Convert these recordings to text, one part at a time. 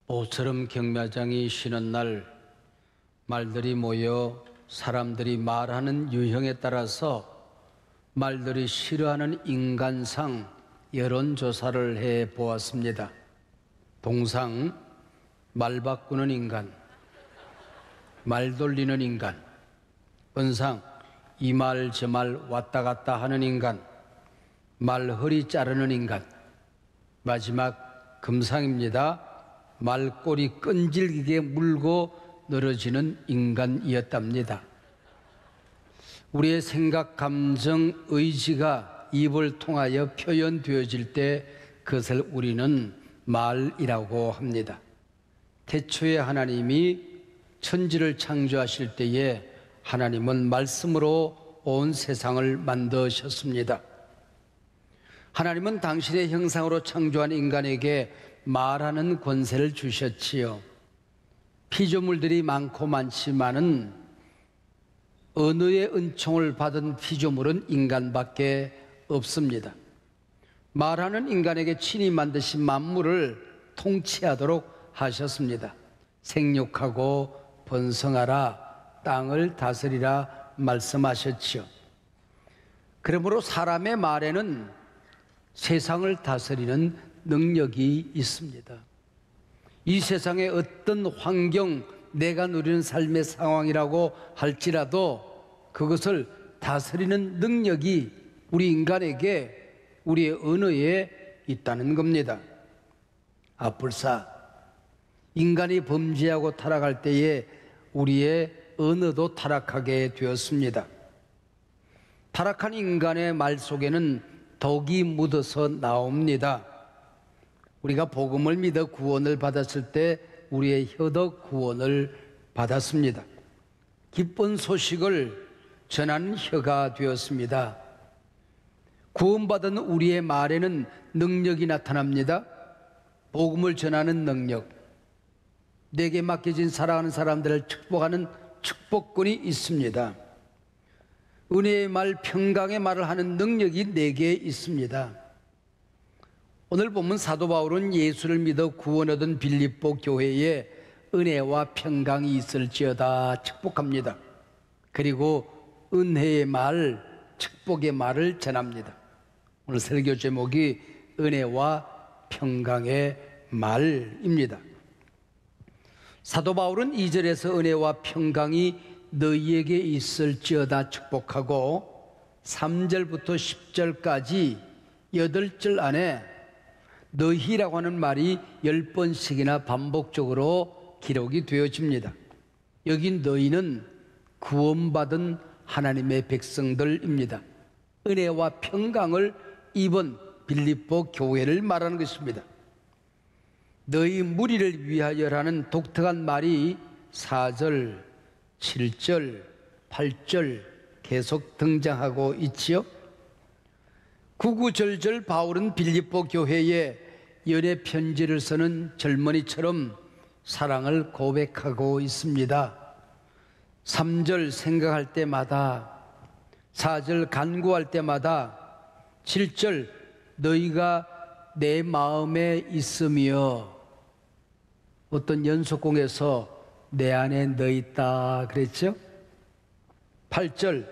모처럼 경마장이 쉬는 날 말들이 모여 사람들이 말하는 유형에 따라서 말들이 싫어하는 인간상 여론조사를 해보았습니다. 동상 말 바꾸는 인간, 말 돌리는 인간, 은상 이 말 저 말 왔다 갔다 하는 인간, 말 허리 자르는 인간, 마지막 금상입니다. 말꼬리 끈질기게 물고 늘어지는 인간이었답니다. 우리의 생각, 감정, 의지가 입을 통하여 표현되어질 때 그것을 우리는 말이라고 합니다. 태초에 하나님이 천지를 창조하실 때에 하나님은 말씀으로 온 세상을 만드셨습니다. 하나님은 당신의 형상으로 창조한 인간에게 말하는 권세를 주셨지요. 피조물들이 많고 많지만은 언어의 은총을 받은 피조물은 인간밖에 없습니다. 말하는 인간에게 친히 만드신 만물을 통치하도록 하셨습니다. 생육하고 번성하라, 땅을 다스리라 말씀하셨지요. 그러므로 사람의 말에는 세상을 다스리는 능력이 있습니다. 이 세상의 어떤 환경, 내가 누리는 삶의 상황이라고 할지라도 그것을 다스리는 능력이 우리 인간에게, 우리의 언어에 있다는 겁니다. 불사 인간이 범죄하고 타락할 때에 우리의 언어도 타락하게 되었습니다. 타락한 인간의 말 속에는 독이 묻어서 나옵니다. 우리가 복음을 믿어 구원을 받았을 때 우리의 혀도 구원을 받았습니다. 기쁜 소식을 전하는 혀가 되었습니다. 구원받은 우리의 말에는 능력이 나타납니다. 복음을 전하는 능력, 내게 맡겨진 사랑하는 사람들을 축복하는 축복권이 있습니다. 은혜의 말, 평강의 말을 하는 능력이 내게 있습니다. 오늘 보면 사도 바울은 예수를 믿어 구원 얻은 빌립보 교회에 은혜와 평강이 있을지어다 축복합니다. 그리고 은혜의 말, 축복의 말을 전합니다. 오늘 설교 제목이 은혜와 평강의 말입니다. 사도 바울은 2절에서 은혜와 평강이 너희에게 있을지어다 축복하고 3절부터 10절까지 8절 안에 너희라고 하는 말이 10번씩이나 반복적으로 기록이 되어집니다. 여기 너희는 구원받은 하나님의 백성들입니다. 은혜와 평강을 입은 빌립보 교회를 말하는 것입니다. 너희 무리를 위하여라는 독특한 말이 4절, 7절, 8절 계속 등장하고 있지요. 구구절절 바울은 빌립보 교회에 연애 편지를 쓰는 젊은이처럼 사랑을 고백하고 있습니다. 3절 생각할 때마다, 4절 간구할 때마다, 7절 너희가 내 마음에 있으며, 어떤 연속공에서 내 안에 너 있다 그랬죠? 8절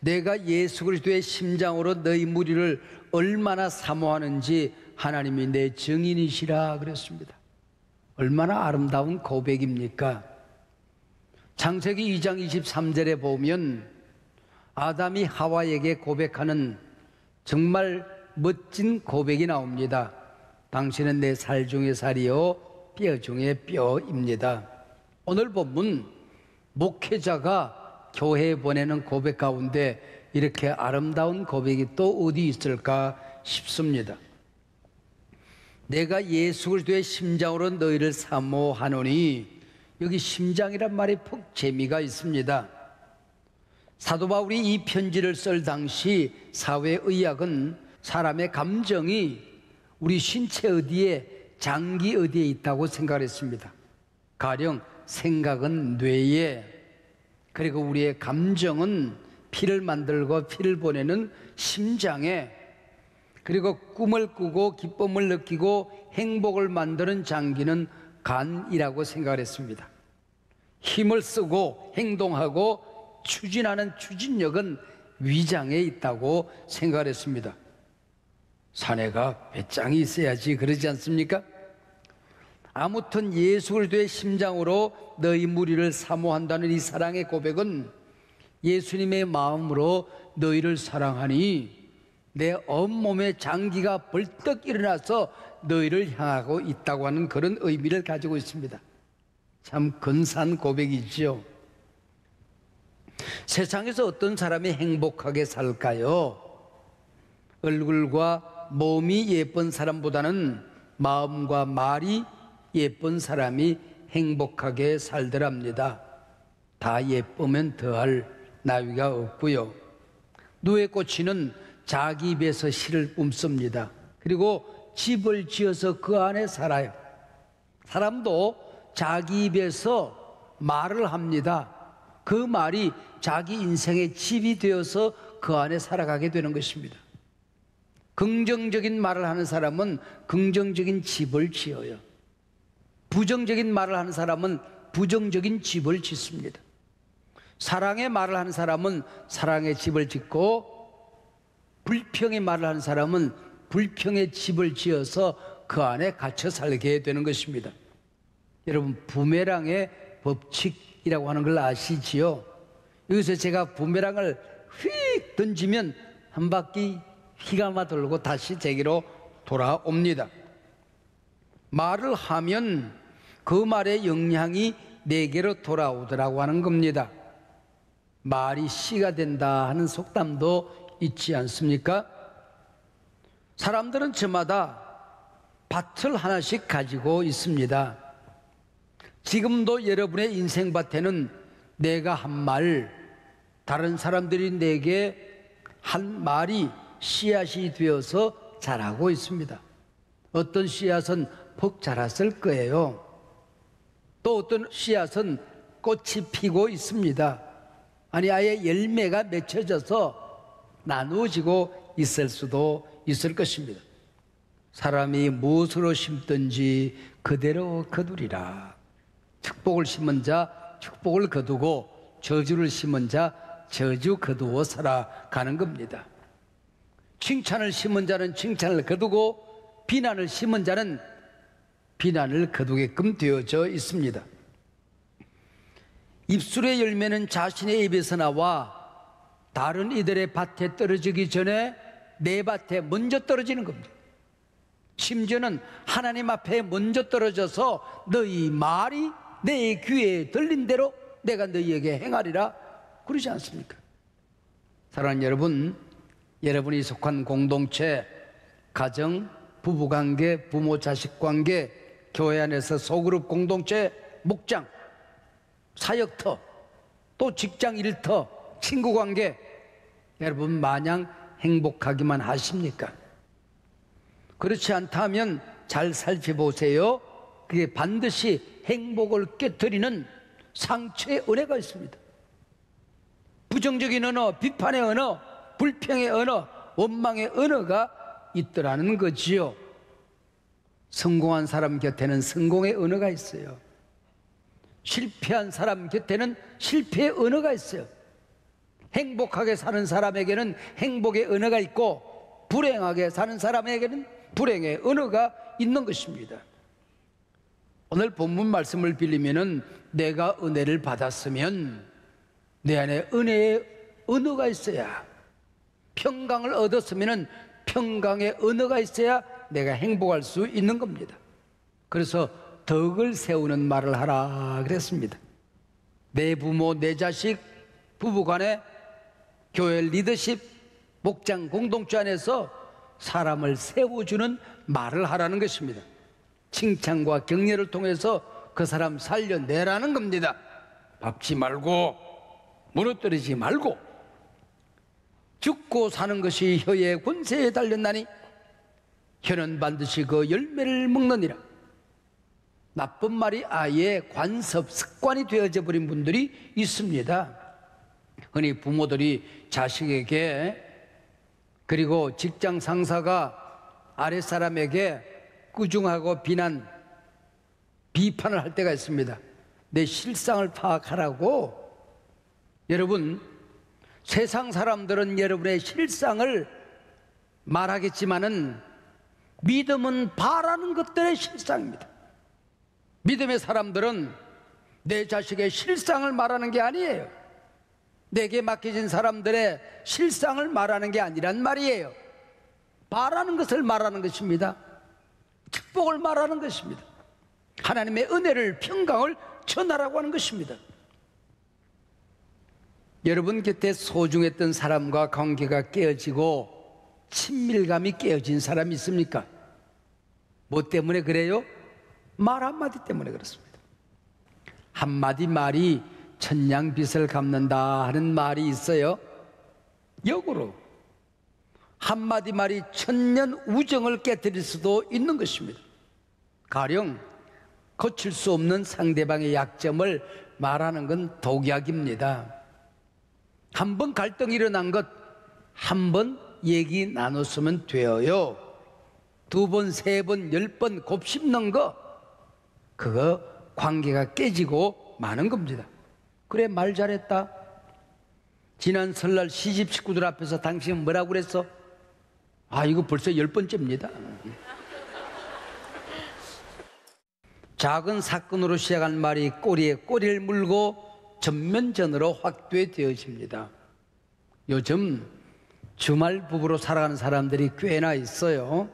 내가 예수 그리스도의 심장으로 너희 무리를 얼마나 사모하는지 하나님이 내 증인이시라 그랬습니다. 얼마나 아름다운 고백입니까? 창세기 2장 23절에 보면 아담이 하와에게 고백하는 정말 멋진 고백이 나옵니다. 당신은 내 살 중의 살이요 뼈 중의 뼈입니다. 오늘 본문 목회자가 교회에 보내는 고백 가운데 이렇게 아름다운 고백이 또 어디 있을까 싶습니다. 내가 예수 그리스도의 심장으로 너희를 사모하노니, 여기 심장이란 말이 푹 재미가 있습니다. 사도 바울이 이 편지를 쓸 당시 사회의학은 사람의 감정이 우리 신체 어디에, 장기 어디에 있다고 생각했습니다. 가령 생각은 뇌에, 그리고 우리의 감정은 피를 만들고 피를 보내는 심장에, 그리고 꿈을 꾸고 기쁨을 느끼고 행복을 만드는 장기는 간이라고 생각을 했습니다. 힘을 쓰고 행동하고 추진하는 추진력은 위장에 있다고 생각을 했습니다. 사내가 배짱이 있어야지 그러지 않습니까? 아무튼 예수 그리스도의 심장으로 너희 무리를 사모한다는 이 사랑의 고백은 예수님의 마음으로 너희를 사랑하니 내 온몸에 장기가 벌떡 일어나서 너희를 향하고 있다고 하는 그런 의미를 가지고 있습니다. 참 근사한 고백이지요. 세상에서 어떤 사람이 행복하게 살까요? 얼굴과 몸이 예쁜 사람보다는 마음과 말이 예쁜 사람이 행복하게 살더랍니다. 다 예쁘면 더할 나위가 없고요. 누에 꽂히는 자기 입에서 씨를 뿜습니다. 그리고 집을 지어서 그 안에 살아요. 사람도 자기 입에서 말을 합니다. 그 말이 자기 인생의 집이 되어서 그 안에 살아가게 되는 것입니다. 긍정적인 말을 하는 사람은 긍정적인 집을 지어요. 부정적인 말을 하는 사람은 부정적인 집을 짓습니다. 사랑의 말을 하는 사람은 사랑의 집을 짓고, 불평의 말을 하는 사람은 불평의 집을 지어서 그 안에 갇혀 살게 되는 것입니다. 여러분, 부메랑의 법칙이라고 하는 걸 아시지요? 여기서 제가 부메랑을 휙 던지면 한 바퀴 휘감아 돌고 다시 제게로 돌아옵니다. 말을 하면 그 말의 영향이 내게로 돌아오더라고 하는 겁니다. 말이 씨가 된다 하는 속담도 있지 않습니까? 사람들은 저마다 밭을 하나씩 가지고 있습니다. 지금도 여러분의 인생밭에는 내가 한 말, 다른 사람들이 내게 한 말이 씨앗이 되어서 자라고 있습니다. 어떤 씨앗은 퍽 자랐을 거예요. 또 어떤 씨앗은 꽃이 피고 있습니다. 아니, 아예 열매가 맺혀져서 나누어지고 있을 수도 있을 것입니다. 사람이 무엇으로 심든지 그대로 거두리라. 축복을 심은 자 축복을 거두고 저주를 심은 자 저주 거두어 살아가는 겁니다. 칭찬을 심은 자는 칭찬을 거두고 비난을 심은 자는 비난을 거두게끔 되어져 있습니다. 입술의 열매는 자신의 입에서 나와 다른 이들의 밭에 떨어지기 전에 내 밭에 먼저 떨어지는 겁니다. 심지어는 하나님 앞에 먼저 떨어져서 너희 말이 내 귀에 들린 대로 내가 너희에게 행하리라 그러지 않습니까? 사랑하는 여러분, 여러분이 속한 공동체, 가정, 부부관계, 부모 자식관계, 교회 안에서 소그룹 공동체, 목장, 사역터, 또 직장 일터, 친구관계, 여러분 마냥 행복하기만 하십니까? 그렇지 않다면 잘 살펴보세요. 그게 반드시 행복을 깨뜨리는 상처의 은혜가 있습니다. 부정적인 언어, 비판의 언어, 불평의 언어, 원망의 언어가 있더라는 거지요. 성공한 사람 곁에는 성공의 언어가 있어요. 실패한 사람 곁에는 실패의 언어가 있어요. 행복하게 사는 사람에게는 행복의 언어가 있고, 불행하게 사는 사람에게는 불행의 언어가 있는 것입니다. 오늘 본문 말씀을 빌리면은 내가 은혜를 받았으면 내 안에 은혜의 언어가 있어야, 평강을 얻었으면은 평강의 언어가 있어야 내가 행복할 수 있는 겁니다. 그래서 덕을 세우는 말을 하라 그랬습니다. 내 부모, 내 자식, 부부간에, 교회 리더십, 목장 공동체 안에서 사람을 세워주는 말을 하라는 것입니다. 칭찬과 격려를 통해서 그 사람 살려내라는 겁니다. 밟지 말고 무너뜨리지 말고. 죽고 사는 것이 혀의 권세에 달렸나니 혀는 반드시 그 열매를 먹느니라. 나쁜 말이 아예 관습, 습관이 되어져 버린 분들이 있습니다. 흔히 부모들이 자식에게, 그리고 직장 상사가 아랫사람에게 꾸중하고 비판을 할 때가 있습니다. 내 실상을 파악하라고. 여러분, 세상 사람들은 여러분의 실상을 말하겠지만은 믿음은 바라는 것들의 실상입니다. 믿음의 사람들은 내 자식의 실상을 말하는 게 아니에요. 내게 맡겨진 사람들의 실상을 말하는 게 아니란 말이에요. 바라는 것을 말하는 것입니다. 축복을 말하는 것입니다. 하나님의 은혜를, 평강을 전하라고 하는 것입니다. 여러분 곁에 소중했던 사람과 관계가 깨어지고 친밀감이 깨어진 사람이 있습니까? 뭐 때문에 그래요? 말 한마디 때문에 그렇습니다. 한마디 말이 천냥빚을 갚는다 하는 말이 있어요. 역으로 한마디 말이 천년 우정을 깨뜨릴 수도 있는 것입니다. 가령 고칠 수 없는 상대방의 약점을 말하는 건 독약입니다. 한 번 갈등이 일어난 것 한 번 얘기 나눴으면 돼요. 두 번, 세 번, 10번 곱씹는 거, 그거 관계가 깨지고 마는 겁니다. 그래, 말 잘했다. 지난 설날 시집 식구들 앞에서 당신 뭐라고 그랬어? 아, 이거 벌써 10번째입니다. 작은 사건으로 시작한 말이 꼬리에 꼬리를 물고 전면전으로 확대되어집니다. 요즘 주말 부부로 살아가는 사람들이 꽤나 있어요.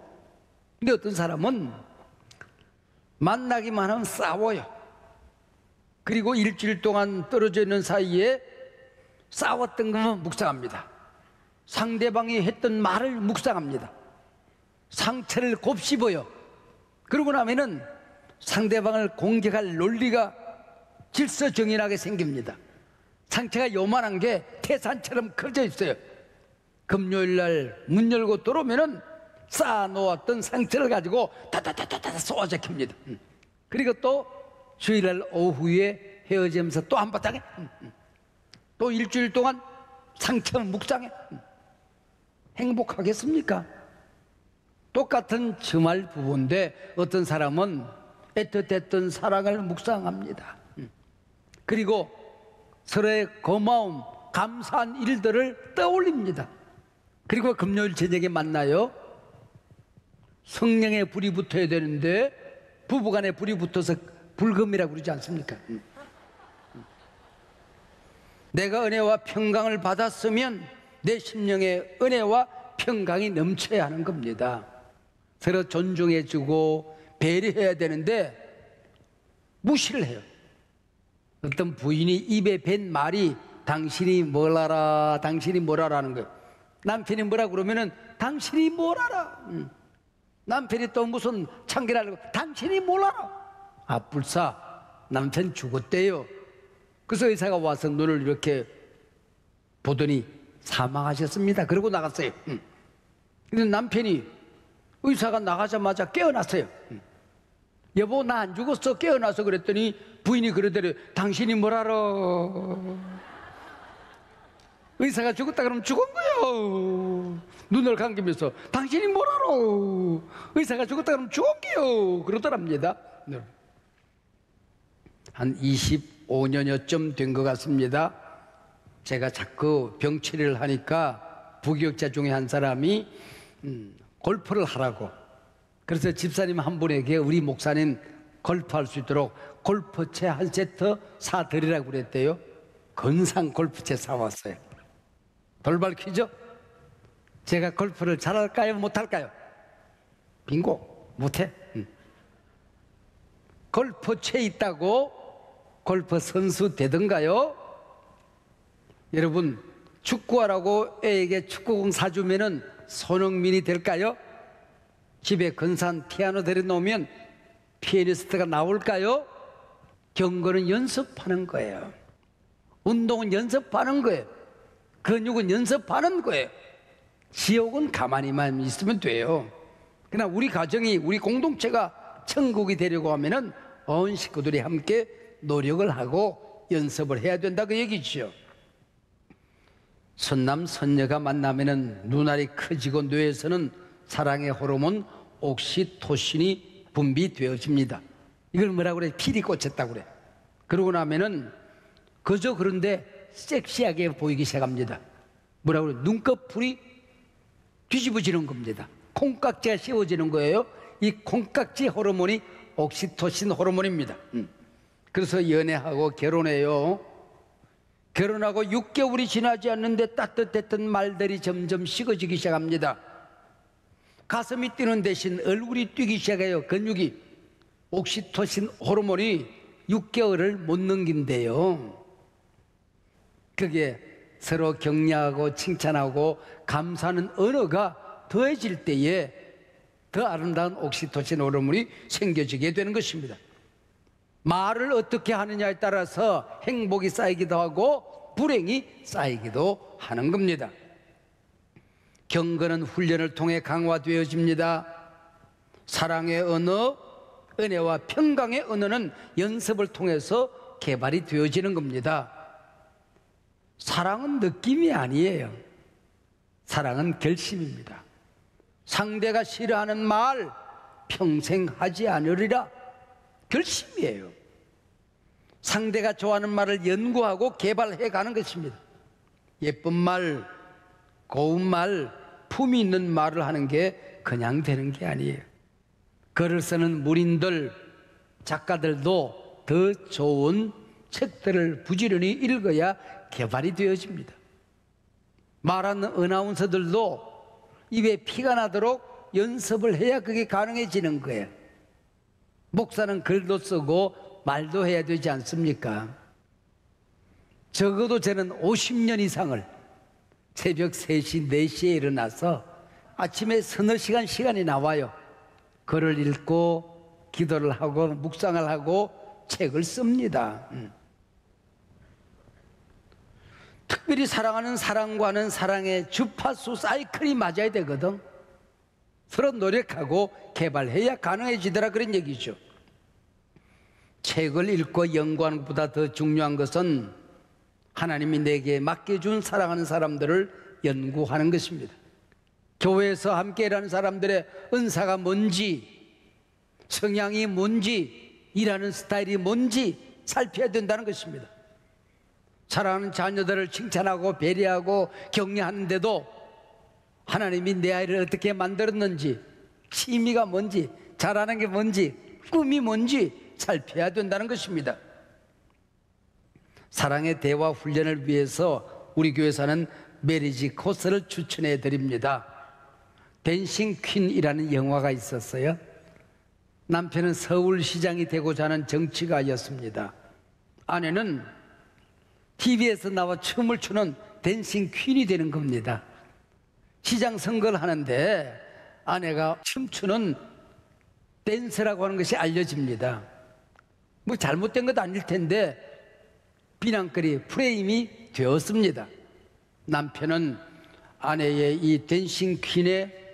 근데 어떤 사람은 만나기만 하면 싸워요. 그리고 일주일 동안 떨어져 있는 사이에 싸웠던 것만 묵상합니다. 상대방이 했던 말을 묵상합니다. 상처를 곱씹어요. 그러고 나면은 상대방을 공격할 논리가 질서정연하게 생깁니다. 상처가 요만한 게 태산처럼 커져 있어요. 금요일 날 문 열고 들어오면은 쌓아놓았던 상처를 가지고 다다다다다 쏘아잡힙니다. 그리고 또 주일날 오후에 헤어지면서 또 한바탕에 또 일주일 동안 상처 묵상해. 행복하겠습니까? 똑같은 주말 부부인데 어떤 사람은 애틋했던 사랑을 묵상합니다. 그리고 서로의 고마움, 감사한 일들을 떠올립니다. 그리고 금요일 저녁에 만나요. 성령의 불이 붙어야 되는데 부부간에 불이 붙어서 불금이라고 그러지 않습니까? 내가 은혜와 평강을 받았으면 내 심령에 은혜와 평강이 넘쳐야 하는 겁니다. 서로 존중해주고 배려해야 되는데 무시를 해요. 어떤 부인이 입에 뱉은 말이 당신이 뭘 알아, 당신이 뭘 알아라는 거예요. 남편이 뭐라 그러면은 당신이 뭘 알아. 남편이 또 무슨 참견하려고 당신이 뭘 알아. 아, 불사 남편 죽었대요. 그래서 의사가 와서 눈을 이렇게 보더니 사망하셨습니다. 그러고 나갔어요. 근데 남편이 의사가 나가자마자 깨어났어요. 여보, 나 안 죽었어. 깨어나서 그랬더니 부인이 그러더래요. 당신이 뭘 알아. 의사가 죽었다 그러면 죽은 거요. 눈을 감기면서 당신이 뭘 알아. 의사가 죽었다 그러면 죽은 거요. 그러더랍니다. 한 25년여쯤 된 것 같습니다. 제가 자꾸 병치료를 하니까 부교육자 중에 한 사람이 골프를 하라고. 그래서 집사님 한 분에게 우리 목사님 골프할 수 있도록 골프채 한 세트 사드리라고 그랬대요. 건상 골프채 사왔어요. 돌발 퀴즈. 제가 골프를 잘할까요? 못할까요? 빙고. 못해. 골프채 있다고 골프 선수 되던가요? 여러분, 축구하라고 애에게 축구공 사주면은 손흥민이 될까요? 집에 근사한 피아노 데려놓으면 피아니스트가 나올까요? 경고는 연습하는 거예요. 운동은 연습하는 거예요. 근육은 연습하는 거예요. 지옥은 가만히만 있으면 돼요. 그러나 우리 가정이, 우리 공동체가 천국이 되려고 하면은 온 식구들이 함께 노력을 하고 연습을 해야 된다 그 얘기죠. 선남 선녀가 만나면은 눈알이 커지고 뇌에서는 사랑의 호르몬 옥시토신이 분비되어집니다. 이걸 뭐라고 그래? 필이 꽂혔다고 그래. 그러고 나면은 그저 그런데 섹시하게 보이기 시작합니다. 뭐라고 그래? 눈꺼풀이 뒤집어지는 겁니다. 콩깍지가 씌워지는 거예요. 이 콩깍지 호르몬이 옥시토신 호르몬입니다. 그래서 연애하고 결혼해요. 결혼하고 6개월이 지나지 않는데 따뜻했던 말들이 점점 식어지기 시작합니다. 가슴이 뛰는 대신 얼굴이 뛰기 시작해요. 근육이. 옥시토신 호르몬이 6개월을 못 넘긴대요. 그게 서로 격려하고 칭찬하고 감사하는 언어가 더해질 때에 더 아름다운 옥시토신 호르몬이 생겨지게 되는 것입니다. 말을 어떻게 하느냐에 따라서 행복이 쌓이기도 하고 불행이 쌓이기도 하는 겁니다. 경건은 훈련을 통해 강화되어집니다. 사랑의 언어, 은혜와 평강의 언어는 연습을 통해서 개발이 되어지는 겁니다. 사랑은 느낌이 아니에요. 사랑은 결심입니다. 상대가 싫어하는 말 평생 하지 않으리라. 결심이에요. 상대가 좋아하는 말을 연구하고 개발해 가는 것입니다. 예쁜 말, 고운 말, 품이 있는 말을 하는 게 그냥 되는 게 아니에요. 글을 쓰는 문인들, 작가들도 더 좋은 책들을 부지런히 읽어야 개발이 되어집니다. 말하는 어나운서들도 입에 피가 나도록 연습을 해야 그게 가능해지는 거예요. 목사는 글도 쓰고 말도 해야 되지 않습니까? 적어도 저는 50년 이상을 새벽 3시, 4시에 일어나서 아침에 서너 시간이 나와요. 글을 읽고 기도를 하고 묵상을 하고 책을 씁니다. 특별히 사랑하는 사랑과는 사랑의 주파수 사이클이 맞아야 되거든. 서로 노력하고 개발해야 가능해지더라 그런 얘기죠. 책을 읽고 연구하는 것보다 더 중요한 것은 하나님이 내게 맡겨준 사랑하는 사람들을 연구하는 것입니다. 교회에서 함께 일하는 사람들의 은사가 뭔지, 성향이 뭔지, 일하는 스타일이 뭔지 살펴야 된다는 것입니다. 사랑하는 자녀들을 칭찬하고 배려하고 격려하는데도 하나님이 내 아이를 어떻게 만들었는지, 취미가 뭔지, 잘하는 게 뭔지, 꿈이 뭔지 살펴야 된다는 것입니다. 사랑의 대화 훈련을 위해서 우리 교회에서는 메리지 코스를 추천해 드립니다. 댄싱 퀸이라는 영화가 있었어요. 남편은 서울시장이 되고자 하는 정치가였습니다. 아내는 TV에서 나와 춤을 추는 댄싱 퀸이 되는 겁니다. 시장 선거를 하는데 아내가 춤추는 댄스라고 하는 것이 알려집니다. 뭐 잘못된 것도 아닐 텐데 비난거리 프레임이 되었습니다. 남편은 아내의 이 댄싱 퀸의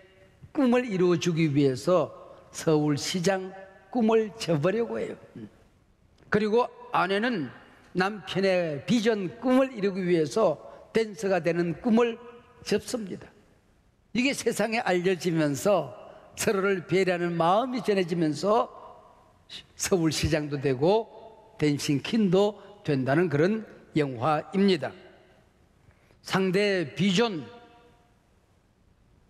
꿈을 이루어주기 위해서 서울시장 꿈을 접으려고 해요. 그리고 아내는 남편의 비전 꿈을 이루기 위해서 댄서가 되는 꿈을 접습니다. 이게 세상에 알려지면서 서로를 배려하는 마음이 전해지면서 서울시장도 되고 댄싱 퀸도 된다는 그런 영화입니다. 상대의 비전,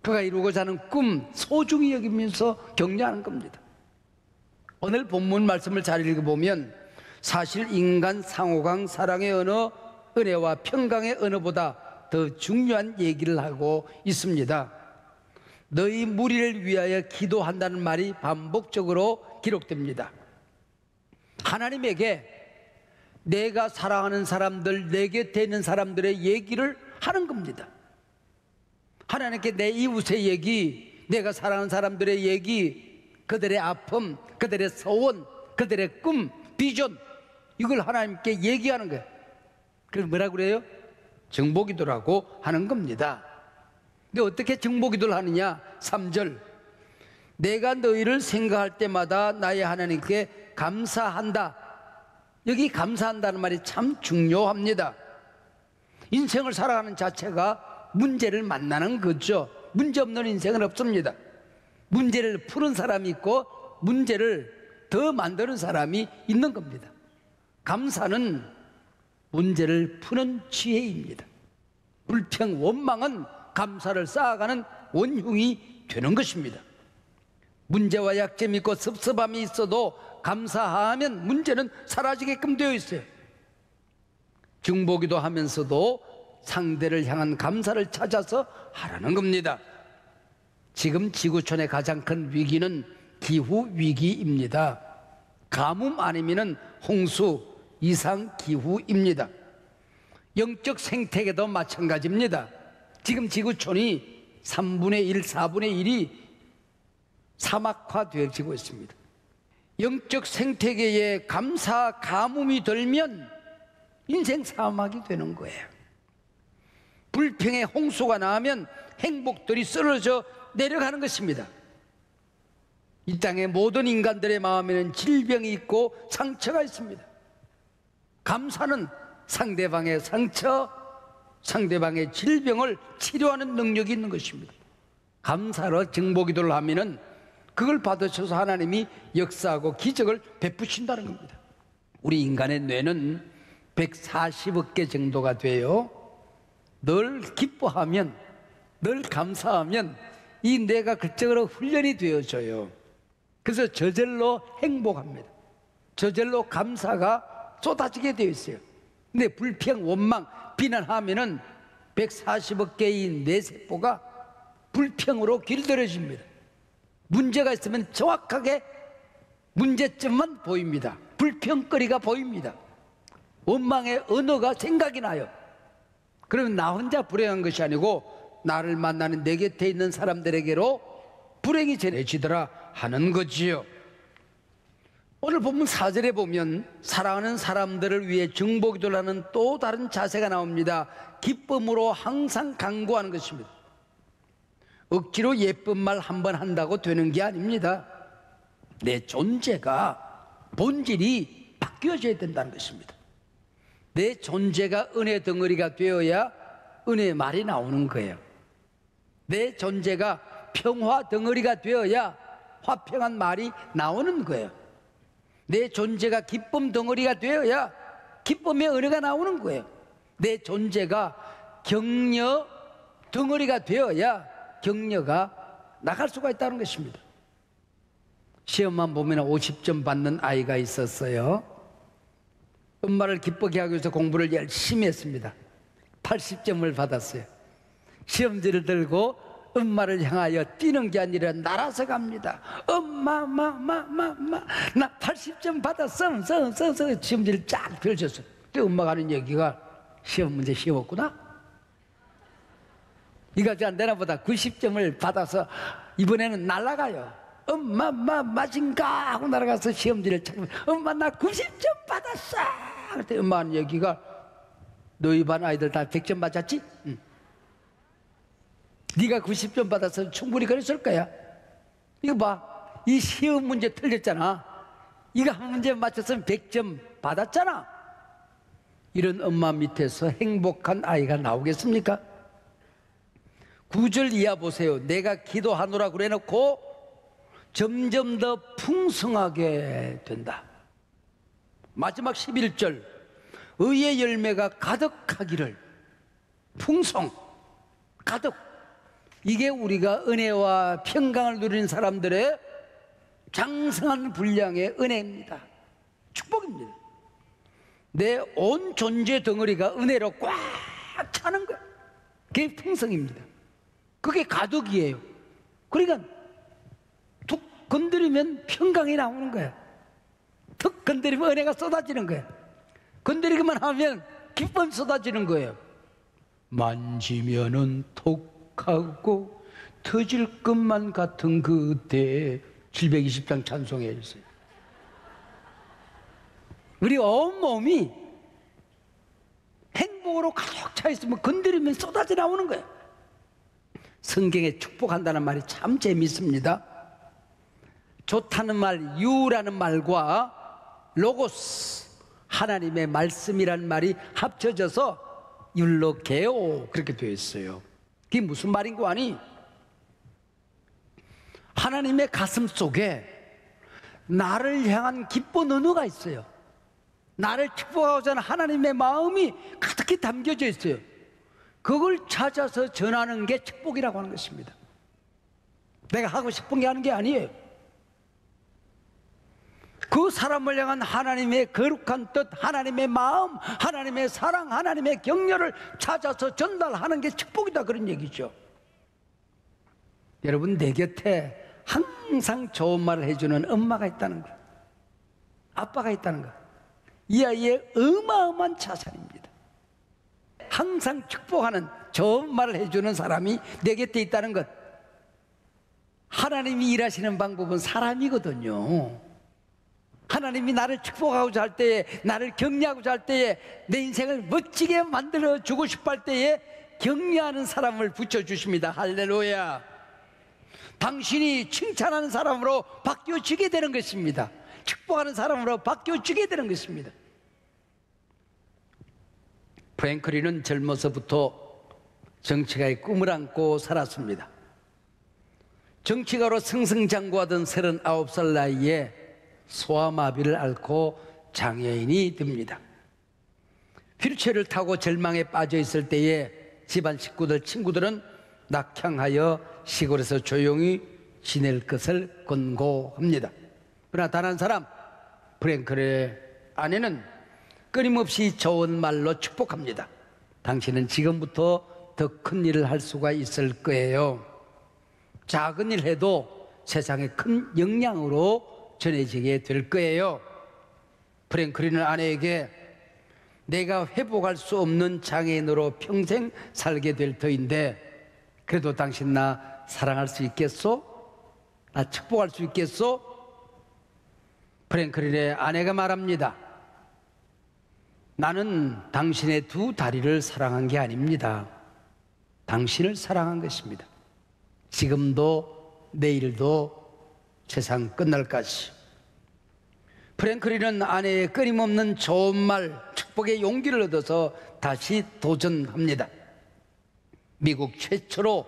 그가 이루고자 하는 꿈 소중히 여기면서 격려하는 겁니다. 오늘 본문 말씀을 잘 읽어보면 사실 인간 상호간 사랑의 언어, 은혜와 평강의 언어보다 더 중요한 얘기를 하고 있습니다. 너희 무리를 위하여 기도한다는 말이 반복적으로 기록됩니다. 하나님에게 내가 사랑하는 사람들, 내 곁에 있는 사람들의 얘기를 하는 겁니다. 하나님께 내 이웃의 얘기, 내가 사랑하는 사람들의 얘기, 그들의 아픔, 그들의 소원, 그들의 꿈, 비전, 이걸 하나님께 얘기하는 거예요. 그걸 뭐라고 그래요? 정보기도라고 하는 겁니다. 근데 어떻게 정보기도를 하느냐? 3절, 내가 너희를 생각할 때마다 나의 하나님께 감사한다. 여기 감사한다는 말이 참 중요합니다. 인생을 살아가는 자체가 문제를 만나는 거죠. 문제 없는 인생은 없습니다. 문제를 푸는 사람이 있고 문제를 더 만드는 사람이 있는 겁니다. 감사는 문제를 푸는 지혜입니다. 불평, 원망은 감사를 쌓아가는 원흉이 되는 것입니다. 문제와 약점이 있고 섭섭함이 있어도 감사하면 문제는 사라지게끔 되어 있어요. 중보기도 하면서도 상대를 향한 감사를 찾아서 하라는 겁니다. 지금 지구촌의 가장 큰 위기는 기후 위기입니다. 가뭄 아니면은 홍수, 이상 기후입니다. 영적 생태계도 마찬가지입니다. 지금 지구촌이 3분의 1, 4분의 1이 사막화되어지고 있습니다. 영적 생태계에 감사 가뭄이 들면 인생 사막이 되는 거예요. 불평의 홍수가 나면 행복들이 쓰러져 내려가는 것입니다. 이 땅의 모든 인간들의 마음에는 질병이 있고 상처가 있습니다. 감사는 상대방의 상처, 상대방의 질병을 치료하는 능력이 있는 것입니다. 감사로 증보기도를 하면은 그걸 받으셔서 하나님이 역사하고 기적을 베푸신다는 겁니다. 우리 인간의 뇌는 140억 개 정도가 돼요. 늘 기뻐하면, 늘 감사하면 이 뇌가 그쪽으로 훈련이 되어져요. 그래서 저절로 행복합니다. 저절로 감사가 쏟아지게 되어 있어요. 근데 불평, 원망, 비난하면은 140억 개의 뇌세포가 불평으로 길들여집니다. 문제가 있으면 정확하게 문제점만 보입니다. 불평거리가 보입니다. 원망의 언어가 생각이 나요. 그러면 나 혼자 불행한 것이 아니고 나를 만나는 내 곁에 있는 사람들에게로 불행이 전해지더라 하는 거지요. 오늘 본문 4절에 보면 사랑하는 사람들을 위해 중보기도를 하는 또 다른 자세가 나옵니다. 기쁨으로 항상 간구하는 것입니다. 억지로 예쁜 말 한 번 한다고 되는 게 아닙니다. 내 존재가 본질이 바뀌어져야 된다는 것입니다. 내 존재가 은혜 덩어리가 되어야 은혜의 말이 나오는 거예요. 내 존재가 평화 덩어리가 되어야 화평한 말이 나오는 거예요. 내 존재가 기쁨 덩어리가 되어야 기쁨의 은혜가 나오는 거예요. 내 존재가 격려 덩어리가 되어야 격려가 나갈 수가 있다는 것입니다. 시험만 보면 50점 받는 아이가 있었어요. 엄마를 기쁘게 하기 위해서 공부를 열심히 했습니다. 80점을 받았어요. 시험지를 들고 엄마를 향하여 뛰는 게 아니라 날아서 갑니다. 엄마, 나 80점 받았어. 시험지를 쫙 펼쳤어요. 그때 엄마가 하는 얘기가 시험 문제 쉬웠구나. 이거 안 되나 보다. 90점을 받아서 이번에는 날아가요. 엄마, 맞은가 하고 날아가서 시험지를 찾으면 엄마 나 90점 받았어. 그때 엄마 하는 얘기가 너희 반 아이들 다 100점 맞았지? 응. 네가 90점 받아서 충분히 그랬을 거야. 이거 봐, 이 시험 문제 틀렸잖아. 이거 한 문제 맞췄으면 100점 받았잖아. 이런 엄마 밑에서 행복한 아이가 나오겠습니까? 9절 이하 보세요. 내가 기도하노라 그래놓고 점점 더 풍성하게 된다. 마지막 11절 의의 열매가 가득하기를. 풍성, 가득. 이게 우리가 은혜와 평강을 누리는 사람들의 장성한 분량의 은혜입니다. 축복입니다. 내 온 존재 덩어리가 은혜로 꽉 차는 거예요. 그게 풍성입니다. 그게 가득이에요. 그러니까 툭 건드리면 평강이 나오는 거예요. 툭 건드리면 은혜가 쏟아지는 거예요. 건드리기만 하면 기쁨 쏟아지는 거예요. 만지면은 톡하고 터질 것만 같은 그때 720장 찬송해 주세요. 우리 온몸이 행복으로 가득 차 있으면 건드리면 쏟아져 나오는 거예요. 성경에 축복한다는 말이 참 재밌습니다. 좋다는 말, 유라는 말과 로고스, 하나님의 말씀이라는 말이 합쳐져서 율로게오 그렇게 되어 있어요. 그게 무슨 말인고 하니 하나님의 가슴 속에 나를 향한 기쁜 언어가 있어요. 나를 축복하고자 하는 하나님의 마음이 가득히 담겨져 있어요. 그걸 찾아서 전하는 게 축복이라고 하는 것입니다. 내가 하고 싶은 게 하는 게 아니에요. 그 사람을 향한 하나님의 거룩한 뜻, 하나님의 마음, 하나님의 사랑, 하나님의 격려를 찾아서 전달하는 게 축복이다, 그런 얘기죠. 여러분, 내 곁에 항상 좋은 말을 해주는 엄마가 있다는 거, 아빠가 있다는 거, 이 아이의 어마어마한 자산입니다. 항상 축복하는 좋은 말을 해주는 사람이 내 곁에 있다는 것. 하나님이 일하시는 방법은 사람이거든요. 하나님이 나를 축복하고자 할 때에, 나를 격려하고자 할 때에, 내 인생을 멋지게 만들어 주고 싶어 할 때에 격려하는 사람을 붙여주십니다. 할렐루야. 당신이 칭찬하는 사람으로 바뀌어지게 되는 것입니다. 축복하는 사람으로 바뀌어지게 되는 것입니다. 프랭클린은 젊어서부터 정치가의 꿈을 안고 살았습니다. 정치가로 승승장구하던 39살 나이에 소아마비를 앓고 장애인이 됩니다. 휠체어를 타고 절망에 빠져 있을 때에 집안 식구들, 친구들은 낙향하여 시골에서 조용히 지낼 것을 권고합니다. 그러나 단 한 사람, 프랭클의 아내는 끊임없이 좋은 말로 축복합니다. 당신은 지금부터 더 큰 일을 할 수가 있을 거예요. 작은 일 해도 세상에 큰 영향으로 전해지게 될 거예요. 프랭클린은 아내에게 내가 회복할 수 없는 장애인으로 평생 살게 될 터인데 그래도 당신 나 사랑할 수 있겠소? 나 축복할 수 있겠소? 프랭클린의 아내가 말합니다. 나는 당신의 두 다리를 사랑한 게 아닙니다. 당신을 사랑한 것입니다. 지금도 내일도 세상 끝날까지. 프랭클린은 아내의 끊임없는 좋은 말, 축복의 용기를 얻어서 다시 도전합니다. 미국 최초로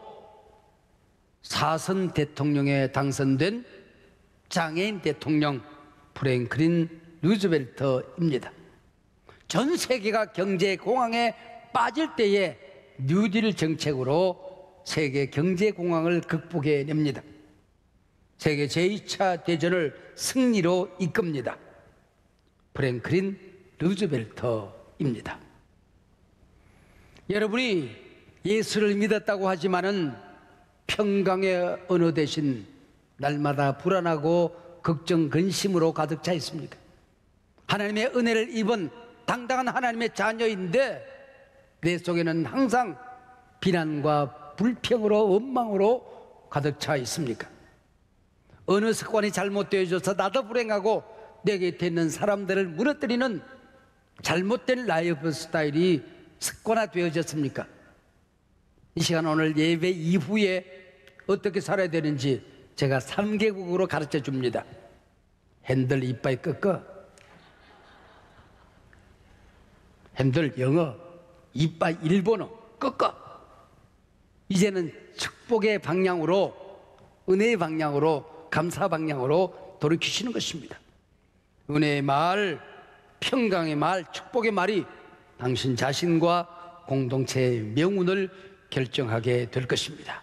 4선 대통령에 당선된 장애인 대통령 프랭클린 루즈벨트입니다. 전 세계가 경제 공황에 빠질 때에 뉴딜 정책으로 세계 경제 공황을 극복해냅니다. 세계 제2차 대전을 승리로 이끕니다. 프랭클린 루즈벨트입니다. 여러분이 예수를 믿었다고 하지만은 평강의 언어 대신 날마다 불안하고 걱정, 근심으로 가득 차 있습니까? 하나님의 은혜를 입은 당당한 하나님의 자녀인데 내 속에는 항상 비난과 불평으로, 원망으로 가득 차 있습니까? 어느 습관이 잘못되어져서 나도 불행하고 내 곁에 있는 사람들을 무너뜨리는 잘못된 라이프 스타일이 습관화되어졌습니까? 이 시간 오늘 예배 이후에 어떻게 살아야 되는지 제가 3개국으로 가르쳐 줍니다. 핸들 이빨 꺾어, 핸들 영어, 이빨 일본어 꺾어. 이제는 축복의 방향으로, 은혜의 방향으로, 감사 방향으로 돌이키시는 것입니다. 은혜의 말, 평강의 말, 축복의 말이 당신 자신과 공동체의 명운을 결정하게 될 것입니다.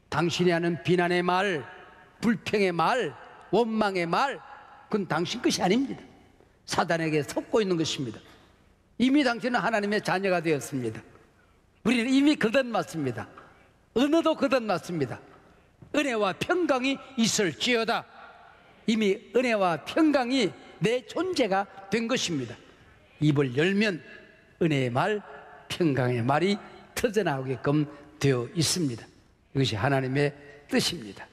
당신이 하는 비난의 말, 불평의 말, 원망의 말, 그건 당신 것이 아닙니다. 사단에게 속고 있는 것입니다. 이미 당신은 하나님의 자녀가 되었습니다. 우리는 이미 거듭났습니다. 언어도 거듭났습니다. 은혜와 평강이 있을지어다. 이미 은혜와 평강이 내 존재가 된 것입니다. 입을 열면 은혜의 말, 평강의 말이 터져나오게끔 되어 있습니다. 이것이 하나님의 뜻입니다.